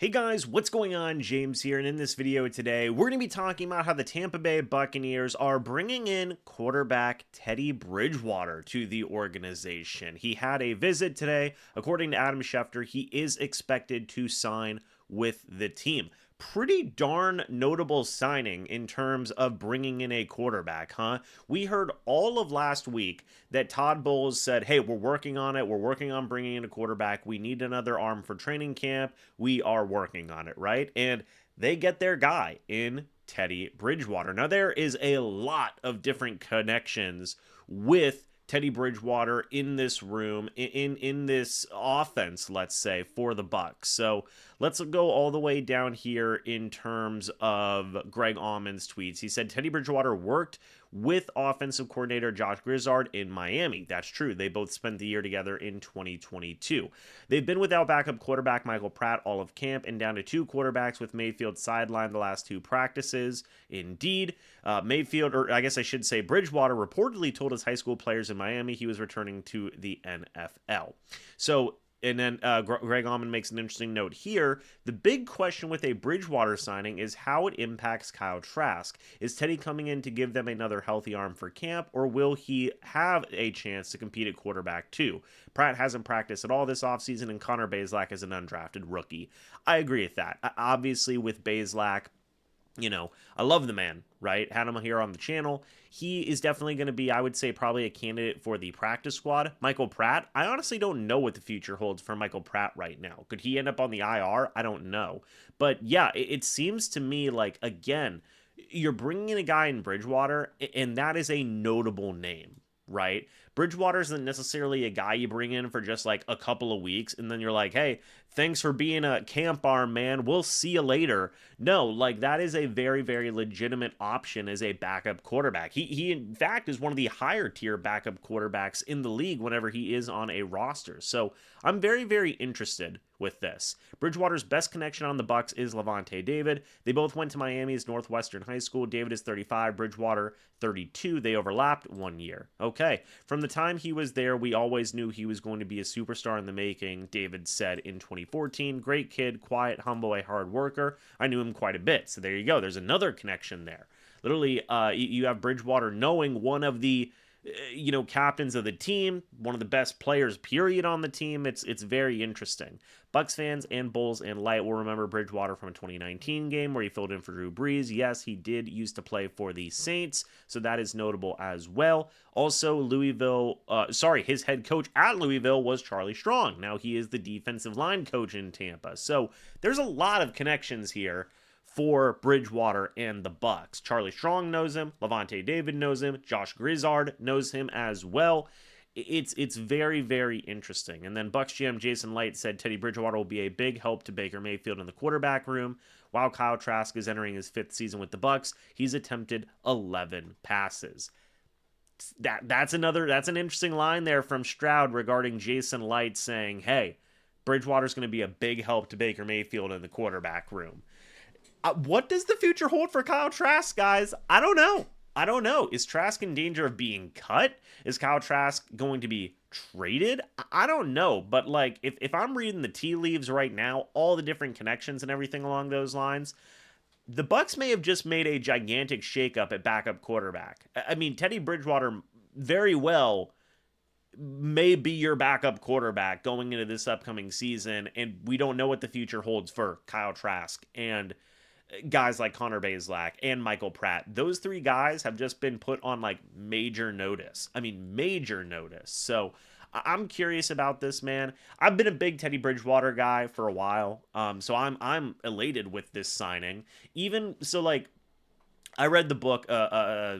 Hey guys, what's going on? James here, and in this video today, we're going to be talking about how the Tampa Bay Buccaneers are bringing in quarterback Teddy Bridgewater to the organization. He had a visit today. According to Adam Schefter, he is expected to sign with the team. Pretty darn notable signing in terms of bringing in a quarterback, huh? We heard all of last week that Todd Bowles said, hey, we're working on it. We're working on bringing in a quarterback. We need another arm for training camp. We are working on it, right? And they get their guy in Teddy Bridgewater. Now, there is a lot of different connections with Teddy Bridgewater in this room, in this offense, let's say, for the Bucs. So let's go all the way down here in terms of Greg Auman's tweets. He said Teddy Bridgewater worked with offensive coordinator Josh Grizzard in Miami. That's true. They both spent the year together in 2022. They've been without backup quarterback Michael Pratt all of camp and down to two quarterbacks with Mayfield sidelined the last two practices. Indeed, Mayfield, or I guess I should say Bridgewater, reportedly told his high school players in Miami he was returning to the NFL. So, and then Greg Auman makes an interesting note here. The big question with a Bridgewater signing is how it impacts Kyle Trask. Is Teddy coming in to give them another healthy arm for camp, or will he have a chance to compete at quarterback too? Pratt hasn't practiced at all this offseason, and Connor Bazelak is an undrafted rookie. I agree with that. Obviously, with Bazelak, I love the man, right? Had him here on the channel. He is definitely going to be, I would say, probably a candidate for the practice squad. Michael Pratt, I honestly don't know what the future holds for Michael Pratt right now. Could he end up on the IR? I don't know. But yeah, it seems to me like, again, you're bringing in a guy in Bridgewater, and that is a notable name, right? Bridgewater isn't necessarily a guy you bring in for just like a couple of weeks and then you're like, hey, thanks for being a camp arm, man. We'll see you later. No, like that is a very, very legitimate option as a backup quarterback. He in fact is one of the higher tier backup quarterbacks in the league whenever he is on a roster. So I'm very, very interested with this. Bridgewater's best connection on the Bucs is Lavonte David. They both went to Miami's Northwestern High School. David is 35, Bridgewater 32. They overlapped 1 year. Okay. From the time he was there, we always knew he was going to be a superstar in the making, David said in 2014. Great kid, quiet, humble, a hard worker. I knew him quite a bit. So there you go. There's another connection there. Literally, you have Bridgewater knowing one of the captains of the team, one of the best players, period, on the team. It's very interesting. Bucs fans and Bulls and Light will remember Bridgewater from a 2019 game where he filled in for Drew Brees. Yes, he did used to play for the Saints, so that is notable as well. Also, his head coach at Louisville was Charlie Strong. Now he is the defensive line coach in Tampa. So there's a lot of connections here for Bridgewater and the Bucs. Charlie Strong knows him. Lavonte David knows him. Josh Grizzard knows him as well. It's very, very interesting. And then Bucs GM Jason Light said Teddy Bridgewater will be a big help to Baker Mayfield in the quarterback room. While Kyle Trask is entering his fifth season with the Bucs, he's attempted 11 passes. That's an interesting line there from Stroud regarding Jason Light saying, hey, Bridgewater's going to be a big help to Baker Mayfield in the quarterback room. What does the future hold for Kyle Trask, guys? I don't know. Is Trask in danger of being cut? Is Kyle Trask going to be traded? I don't know. But like, if I'm reading the tea leaves right now, all the different connections and everything along those lines, the Bucs may have just made a gigantic shakeup at backup quarterback. I mean, Teddy Bridgewater very well may be your backup quarterback going into this upcoming season, and we don't know what the future holds for Kyle Trask and guys like Connor Bazelak and Michael Pratt. Those three guys have just been put on like major notice. I mean, major notice. So I'm curious about this, man. I've been a big Teddy Bridgewater guy for a while. So I'm elated with this signing. Even so, like, I read the book,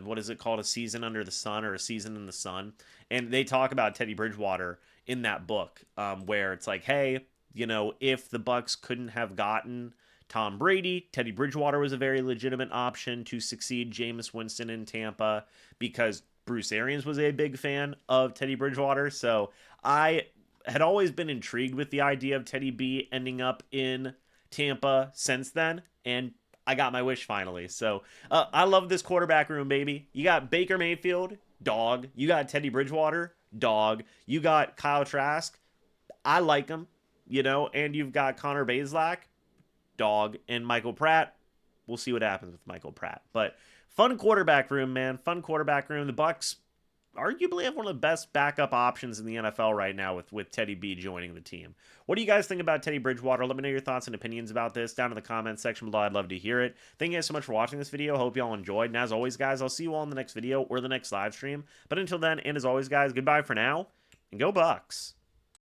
what is it called? A Season Under the Sun, or A Season in the Sun. And they talk about Teddy Bridgewater in that book, where it's like, hey, if the Bucs couldn't have gotten Tom Brady, Teddy Bridgewater was a very legitimate option to succeed Jameis Winston in Tampa, because Bruce Arians was a big fan of Teddy Bridgewater. So I had always been intrigued with the idea of Teddy B ending up in Tampa since then, and I got my wish finally. So I love this quarterback room, baby. You got Baker Mayfield, dog. You got Teddy Bridgewater, dog. You got Kyle Trask. I like him, and you've got Connor Bazelak. dog. And Michael Pratt, we'll see what happens with Michael Pratt. But fun quarterback room, man. Fun quarterback room. The Bucs arguably have one of the best backup options in the NFL right now with Teddy B joining the team. What do you guys think about Teddy Bridgewater? Let me know your thoughts and opinions about this down in the comments section below. I'd love to hear it. Thank you guys so much for watching this video. Hope y'all enjoyed. And as always, guys, I'll see you all in the next video or the next live stream. But until then, and as always, guys, goodbye for now, and go Bucs.